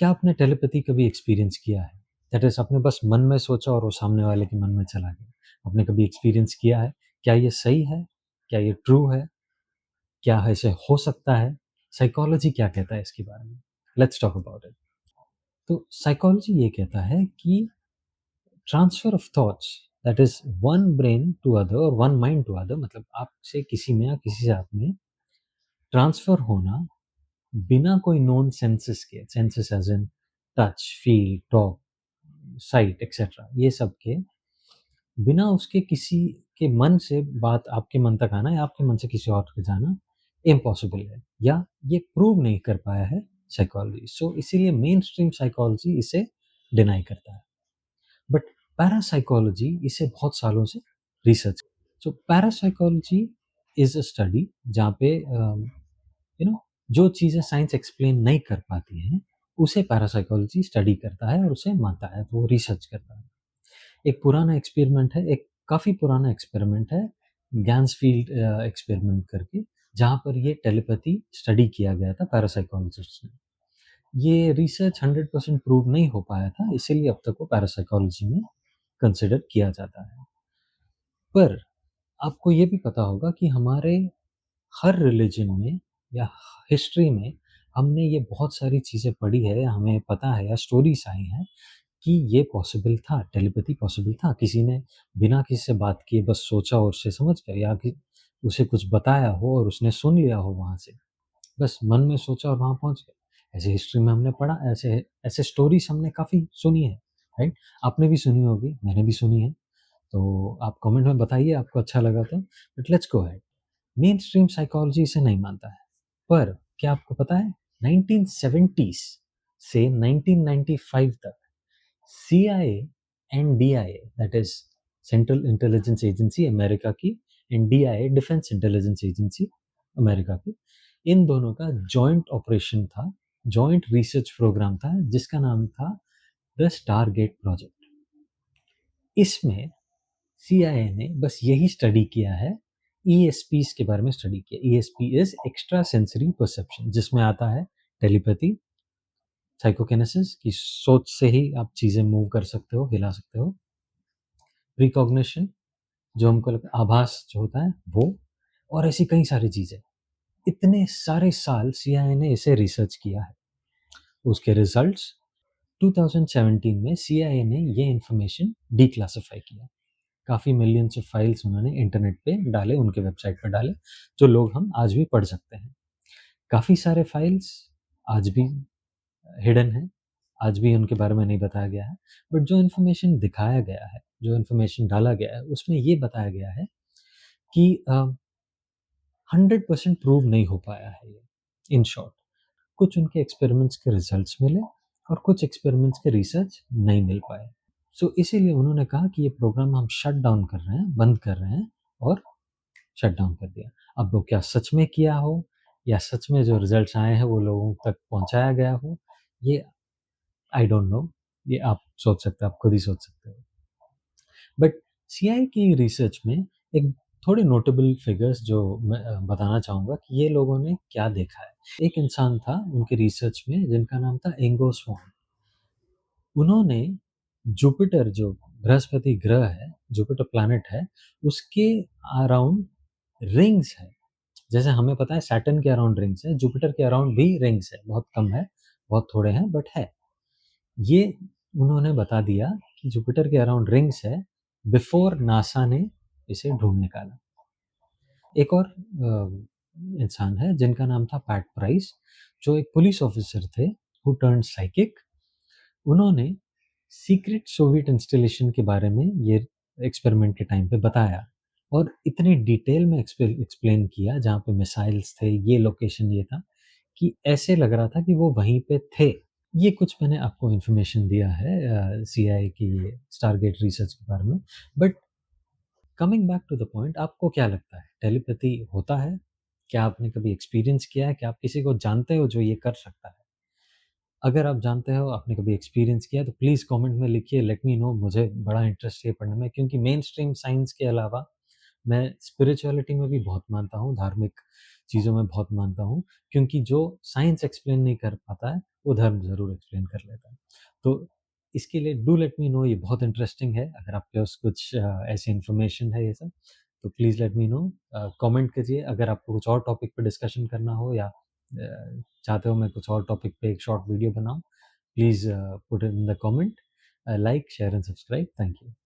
क्या आपने टेलीपैथी कभी एक्सपीरियंस किया है? दैट इज़ आपने बस मन में सोचा और वो सामने वाले के मन में चला गया। आपने कभी एक्सपीरियंस किया है? क्या ये सही है? क्या ये ट्रू है? क्या ऐसे हो सकता है? साइकोलॉजी क्या कहता है इसके बारे में? Let's talk about it. तो साइकोलॉजी ये कहता है कि transfer of thoughts that is one brain to other और वन माइंड टू अदर, मतलब आपसे किसी में या किसी से आप में ट्रांसफर होना बिना कोई नोन सेंसेस के, senses as in touch, feel, talk, site etcetera, ये सब के बिना उसके किसी के मन से बात आपके मन तक आना या आपके मन से किसी और के जाना इम्पॉसिबल है, या ये प्रूव नहीं कर पाया है साइकोलॉजी। सो इसीलिए मेन स्ट्रीम साइकोलॉजी इसे डिनाई करता है। बट पैरासाइकोलॉजी इसे बहुत सालों से research. So parapsychology is a study जहाँ पे जो चीज़ें साइंस एक्सप्लेन नहीं कर पाती हैं उसे पैरासाइकोलॉजी स्टडी करता है और उसे मानता है, तो वो रिसर्च करता है। एक पुराना एक्सपेरिमेंट है, एक काफ़ी पुराना एक्सपेरिमेंट है, गैन्सफील्ड एक्सपेरिमेंट करके, जहाँ पर ये टेलीपैथी स्टडी किया गया था पैरासाइकोलॉजिस्ट ने। ये रिसर्च 100% प्रूव नहीं हो पाया था, इसीलिए अब तक वो पैरासाइकोलॉजी में कंसिडर किया जाता है। पर आपको ये भी पता होगा कि हमारे हर रिलीजन में या हिस्ट्री में हमने ये बहुत सारी चीज़ें पढ़ी है, हमें पता है या स्टोरीज आई हैं कि ये पॉसिबल था, टेलीपैथी पॉसिबल था। किसी ने बिना किसी से बात किए बस सोचा और उसे समझ गया, या कि उसे कुछ बताया हो और उसने सुन लिया हो वहाँ से। बस मन में सोचा और वहाँ पहुँच गए। ऐसे हिस्ट्री में हमने पढ़ा, ऐसे ऐसे स्टोरीज़ हमने काफ़ी सुनी है, राइट? आपने भी सुनी होगी, मैंने भी सुनी है। तो आप कमेंट में बताइए आपको अच्छा लगा तो। But let's go ahead. Main stream psychology इसे नहीं मानता है। पर क्या आपको पता है 1970s से 1995 तक CIA and DIA, that is central intelligence agency America की, and DIA defence intelligence agency America की, इन दोनों का जॉइंट ऑपरेशन था, जॉइंट रिसर्च प्रोग्राम था जिसका नाम था द स्टारगेट प्रोजेक्ट। इसमें सीआईए ने बस यही स्टडी किया है, ईएसपीज के बारे में स्टडी किया। ESP is extra sensory perception, जिसमें आता है टेलीपैथी, साइकोकिनेसिस की सोच से ही आप चीज़ें मूव कर सकते हो, हिला सकते हो, प्रिकॉग्निशन जो हमको लगता है आभास जो होता है वो, और ऐसी कई सारी चीज़ें। इतने सारे साल सीआईए ने इसे रिसर्च किया है। उसके रिजल्ट्स 2017 में सीआईए ने ये इंफॉर्मेशन डिक्लासिफाई किया। काफ़ी मिलियंस ऑफ फाइल्स उन्होंने इंटरनेट पे डाले, उनके वेबसाइट पे डाले, जो लोग हम आज भी पढ़ सकते हैं। काफ़ी सारे फाइल्स आज भी हिडन हैं, आज भी उनके बारे में नहीं बताया गया है। बट जो इन्फॉर्मेशन दिखाया गया है, जो इन्फॉर्मेशन डाला गया है, उसमें ये बताया गया है कि 100% प्रूव नहीं हो पाया है ये। इन शॉर्ट, कुछ उनके एक्सपेरिमेंट्स के रिजल्ट्स मिले और कुछ एक्सपेरिमेंट्स के रिसर्च नहीं मिल पाए। सो इसीलिए उन्होंने कहा कि ये प्रोग्राम हम शट डाउन कर रहे हैं, बंद कर रहे हैं, और शट डाउन कर दिया। अब वो क्या सच में किया हो या सच में जो रिजल्ट्स आए हैं वो लोगों तक पहुंचाया गया हो, ये आई डोंट नो। ये आप सोच सकते हो, आप खुद ही सोच सकते हो। बट सीआई की रिसर्च में एक थोड़े नोटेबल फिगर्स जो मैं बताना चाहूँगा कि ये लोगों ने क्या देखा है। एक इंसान था उनके रिसर्च में जिनका नाम था एंगो स्वान। उन्होंने जुपिटर, जो बृहस्पति ग्रह है, जुपिटर प्लैनेट है, उसके अराउंड रिंग्स है। जैसे हमें पता है सैटर्न के अराउंड रिंग्स है, जुपिटर के अराउंड भी रिंग्स है, बहुत कम है, बहुत थोड़े हैं बट है। ये उन्होंने बता दिया कि जुपिटर के अराउंड रिंग्स है बिफोर नासा ने इसे ढूंढ निकाला। एक और इंसान है जिनका नाम था पैट प्राइस, जो एक पुलिस ऑफिसर थे हु टर्न्ड साइकिक। उन्होंने सीक्रेट सोवियत इंस्टॉलेशन के बारे में ये एक्सपेरिमेंट के टाइम पे बताया, और इतने डिटेल में एक्सप्लेन किया, जहाँ पे मिसाइल्स थे, ये लोकेशन ये था, कि ऐसे लग रहा था कि वो वहीं पे थे। ये कुछ मैंने आपको इन्फॉर्मेशन दिया है सीआईए की स्टारगेट रिसर्च के बारे में। But coming back to the point, आपको क्या लगता है टेलीपैथी होता है? क्या आपने कभी एक्सपीरियंस किया है? क्या आप किसी को जानते हो जो ये कर सकता है? अगर आप जानते हो, आपने कभी एक्सपीरियंस किया, तो प्लीज़ कमेंट में लिखिए, लेट मी नो। मुझे बड़ा इंटरेस्ट है पढ़ने में, क्योंकि मेन स्ट्रीम साइंस के अलावा मैं स्पिरिचुअलिटी में भी बहुत मानता हूँ, धार्मिक चीज़ों में बहुत मानता हूँ, क्योंकि जो साइंस एक्सप्लेन नहीं कर पाता है वो धर्म ज़रूर एक्सप्लेन कर लेता है। तो इसके लिए डू लेट मी नो, ये बहुत इंटरेस्टिंग है। अगर आपके पास कुछ ऐसी इन्फॉर्मेशन है ये सब, तो please let me know. Comment कीजिए। अगर आपको कुछ और टॉपिक पे डिस्कशन करना हो या चाहते हो मैं कुछ और टॉपिक पे एक शॉर्ट वीडियो बनाऊँ, please put it in the comment. Like, share and subscribe. Thank you.